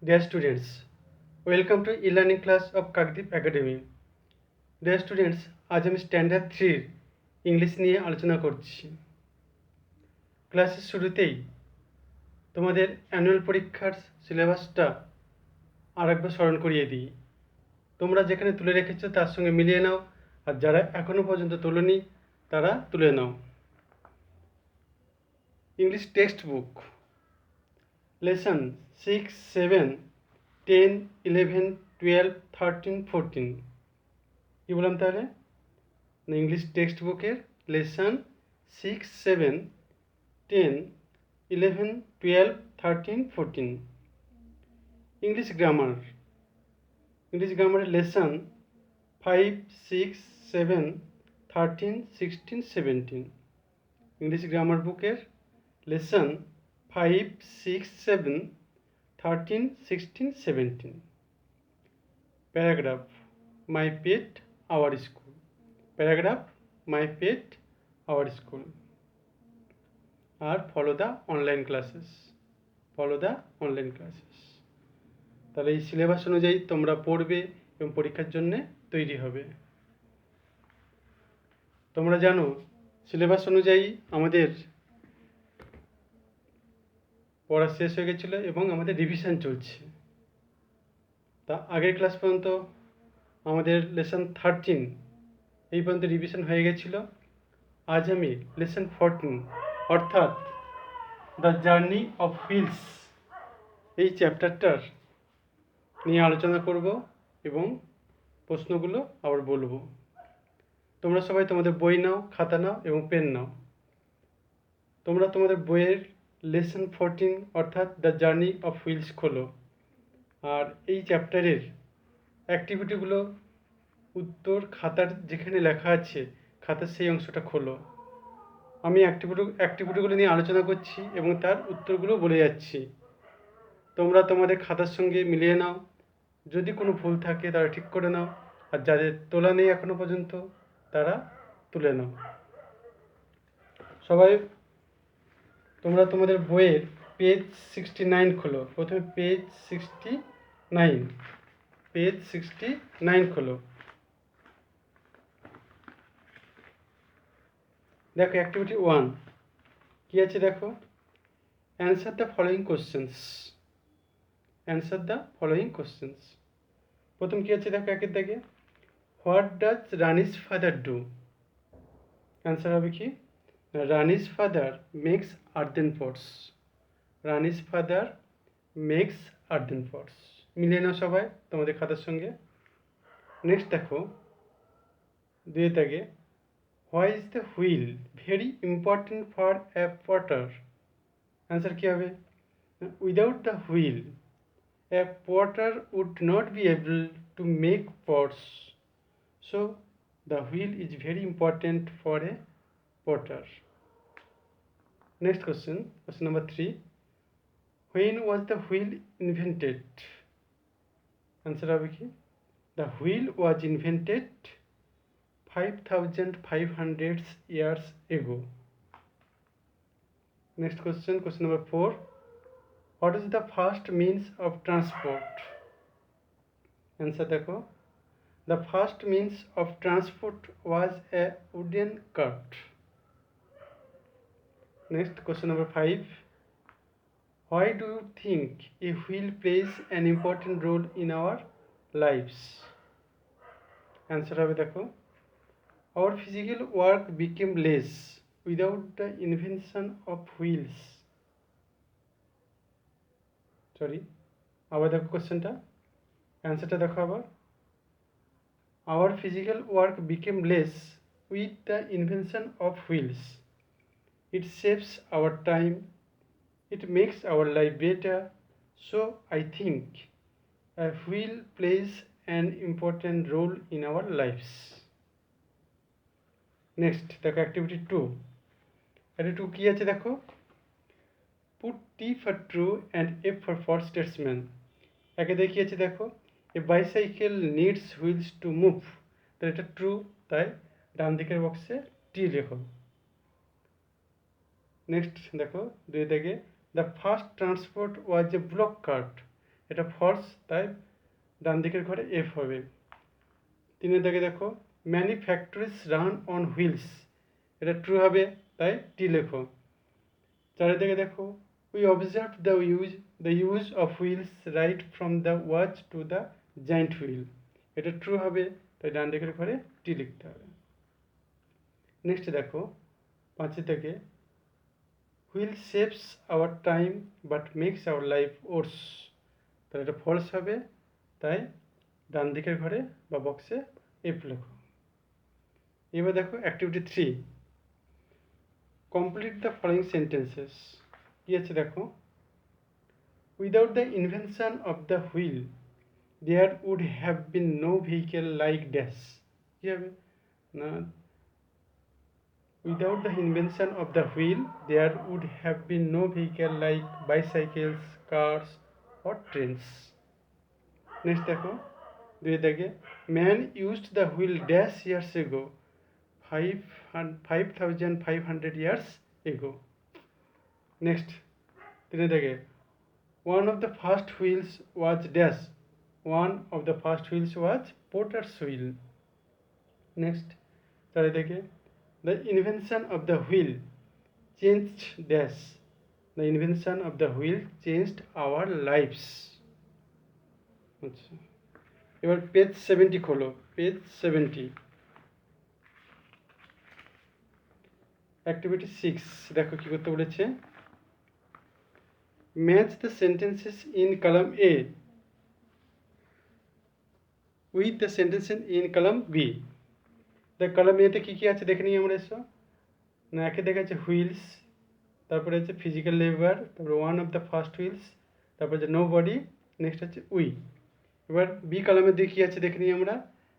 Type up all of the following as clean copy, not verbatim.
Dear students, welcome to e-learning class of Kakdeep Academy. Dear students, আজ আমি standard 3 English নিয়ে আলোচনা করছি। ক্লাসের শুরুতেই তোমাদের অ্যানুয়াল পরীক্ষার সিলেবাসটা আরেকবার স্মরণ করিয়ে দিই। তোমরা যেখানে তুলে রেখেছো তার সঙ্গে মিলিয়ে নাও, আর যারা এখনো পর্যন্ত তোলোনি তারা তুলে নাও। ইংলিশ টেক্সট বুক লেসন 6, 7, 10, 11, 12, 13, 14 কি বললাম তাহলে? ইংলিশ টেক্সট বুকের লেসন 6, 7, 10, 11, 12, 13, 14 ইংলিশ গ্রামারের লেসন 5, 6, 7, 13, 16, 17 ইংলিশ গ্রামার বুকের lesson 5, 6, 7, 13, 16, 17 paragraph my pet our school paragraph my pet our school আর ফলো দ্য অনলাইন ক্লাসেস তাহলে এই সিলেবাস অনুযায়ী তোমরা পড়বে এবং পরীক্ষার জন্যে তৈরি হবে। তোমরা জানো সিলেবাস অনুযায়ী আমাদের পড়া শেষ হয়ে গেছিলো এবং আমাদের রিভিশন চলছে। তা আগের ক্লাস পর্যন্ত আমাদের লেসন 13 এই পর্যন্ত রিভিশন হয়ে গেছিলো। আজ আমি লেসন 14 অর্থাৎ দ্য জার্নি অফ হুইলস এই চ্যাপ্টারটার নিয়ে আলোচনা করব এবং প্রশ্নগুলো আবার বলবো। তোমরা সবাই তোমাদের বই নাও, খাতা নাও এবং পেন নাও। তোমরা তোমাদের বইয়ের লেসন 14 অর্থাৎ দ্য জার্নি অফ হুইলস খোলো আর এই চ্যাপ্টারের অ্যাক্টিভিটিগুলো উত্তর খাতার যেখানে লেখা আছে খাতার সেই অংশটা খোলো। আমি অ্যাক্টিভিটিগুলো নিয়ে আলোচনা করছি এবং তার উত্তরগুলো বলে যাচ্ছি। তোমরা তোমাদের খাতার সঙ্গে মিলিয়ে নাও, যদি কোনো ভুল থাকে তারা ঠিক করে নাও, আর যাদের তোলা নেই এখনো পর্যন্ত তারা তুলে নাও। সবাই তোমরা তোমাদের বইয়ের পেজ 69 খোলো। প্রথমে পেজ 69 খোলো। দেখো অ্যাক্টিভিটি 1 কি আছে দেখো, অ্যান্সার দ্য ফলোয়িং কোশ্চেন্স। প্রথম কি আছে দেখো একের দাগে, what does রানিস father do? Answer হবে কি, রানিস ফাদার মেক্স আর্থেন পটস। মিলিয়ে নাও সবাই তোমাদের খাতার সঙ্গে। নেক্সট দেখো দুই দাগে, why is the wheel very important for a potter? Answer কী হবে, without the wheel a potter would not be able to make pots, so the wheel is very important for a potter. Next question number 3, when was the wheel invented? Answer হবে কি, the wheel was invented 5500 years ago. Next question number 4, what is the first means of transport? Answer দেখো, the first means of transport was a wooden cart. Next question number 5, why do you think a wheel plays an important role in our lives? Answer হবে দেখো, our physical work became less without the invention of wheels. আবার দেখো কোশ্চেনটা, অ্যান্সারটা দেখো আবার, our physical work became less with the invention of wheels. It saves our time, it makes our life better, so I think a wheel plays an important role in our lives. Next দেখো activity 2 কি আছে দেখো, put T for true and F for false statement. একে দেখিয়েছে দেখো, a bicycle needs wheels to move, তাহলে এটা true, তাই ডান দিকের বক্সে টি লেখো। নেক্সট দেখো দুই থেকে, the first transport was a block cart, এটা ফলস, তাই ডান দিকের ঘরে এফ হবে। 3 দাগে দেখো many factories run on wheels, এটা ট্রু হবে, তাই টি লেখো। 4 দিকে দেখো we observe the use of wheels right from the watch to the giant wheel, এটা ট্রু হবে, তাই ডান দিকের ঘরে টি লিখতে হবে। নেক্সট দেখো 5 থেকে wheel saves our time but makes our life worse, তাহলে এটা ফলস হবে, তাই ডান দিকের ঘরে বা বক্সে এফ লেখো। এবার দেখো activity 3, complete the following sentences. কি আছে দেখো, without the invention of the wheel there would have been no vehicle like dash, কী হবে না, without the invention of the wheel there would have been no vehicle like bicycles, cars or trains. Next দেখো 2 দাগে man used the wheel dash years ago, 5500 years ago. Next 3 দাগে one of the first wheels was dash, one of the first wheels was potter's wheel. Next 4 দাগে the invention of the wheel changed dash, the invention of the wheel changed our lives. আচ্ছা, এবার page 70 খোলো, page 70, activity 6 দেখো কি করতে বলেছে, match the sentences in column A with the sentences in column B. দেখ column এতে কী কী আছে দেখে নিই আমরা, এসো না, একে দেখা যাচ্ছে হুইলস, তারপরে হচ্ছে ফিজিক্যাল লেবার, তারপরে one of the first wheels, তারপরে হচ্ছে নো বডি, নেক্সট হচ্ছে উই। এবার বি কলামে দেখি আছে দেখে নিই আমরা,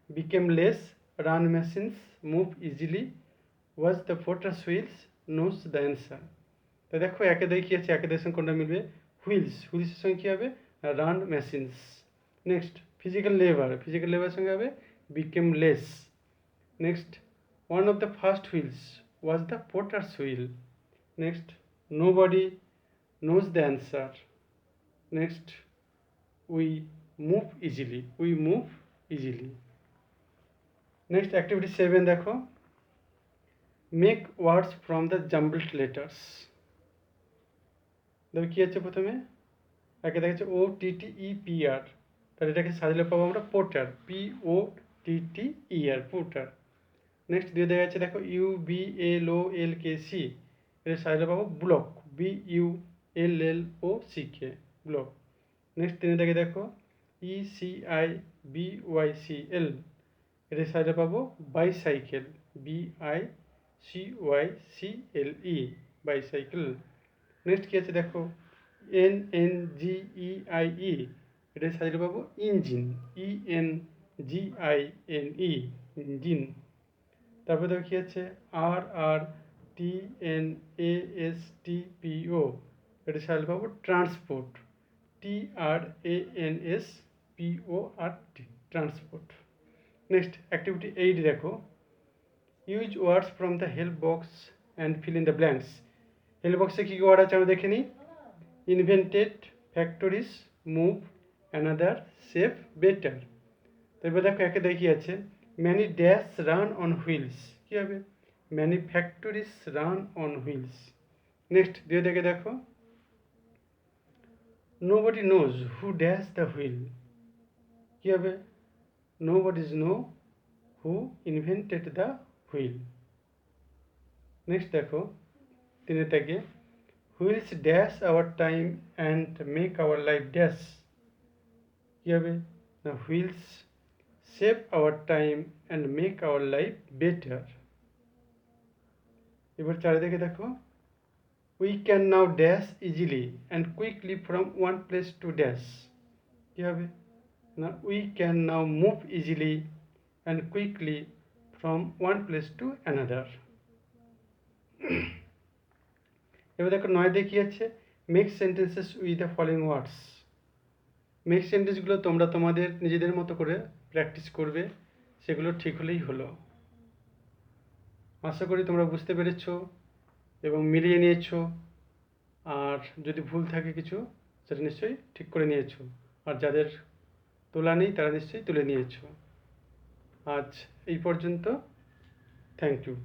became less, run machines, move easily, was the potter's wheels, knows the answer. তো দেখো একে দেখি আছে, একেদের সঙ্গে কোনটা মিলবে, হুইলস, হুইলসের সঙ্গে কী হবে, রান মেশিনস। নেক্সট ফিজিক্যাল লেবারের সঙ্গে হবে became less. Next one of the first wheels was the potter's wheel. Next nobody knows the answer. Next we move easily, next activity 7 দেখো, make words from the jumbled letters। দেখো কি আছে, প্রথমে একে দেখাচ্ছে ও T T E P R, তাহলে এটাকে সাজলে পাবো আমরা potter, P O T T E R, potter. Next দিয়ে দেখা যাচ্ছে দেখো U B L O L K C, এটা সাজলে পাবো block, B U L L O C K, block. Next 3 থেকে দেখো E C I B Y C L, এটা সাজলে পাবো bicycle, B I C Y C L E, bicycle. Next কী আছে দেখো N N G E I E, এটা সাজলে পাবো engine, E N G I N E, engine. তারপরে দেখো কী আছে R R T N A S T P O, এটা সাজলে পাবো transport, T R A N S P O R T, transport. Next activity 8 দেখো, use words from the help box and fill in the blanks. Help বক্সে কী কী word আছে আমরা দেখে নিই, invented, factories, move, another, safe, better. তারপর দেখো একে দেখি আছে many dash run on wheels, কী হবে, many factories run on wheels. Next দিয়ে দেখে দেখো nobody knows who dash the wheel, কী হবে, nobody's know who invented the wheel. Next দেখো 3 থেকে wheels dash our time and make our life dash, কী হবে না, wheels save our time and make our life better. এবার 4 থেকে দেখো we can now dash easily and quickly from one place two dash, কী হবে না, we can now move easily and quickly from one place to another. এবার দেখো 9 দেখি আছে make sentences with the following words. Make সেন্টেন্সগুলো তোমরা তোমাদের নিজেদের মতো করে প্র্যাকটিস করবে, সেগুলো ঠিক হলেই হলো। আশা করি তোমরা বুঝতে পেরেছো এবং মিলিয়ে নিয়েছো, আর যদি ভুল থাকে কিছু সেটা নিশ্চয়ই ঠিক করে নিয়েছো। আর যাদের তোলা নেই তারা নিশ্চয়ই তুলে নিয়েছো। আজ এই পর্যন্ত। Thank you.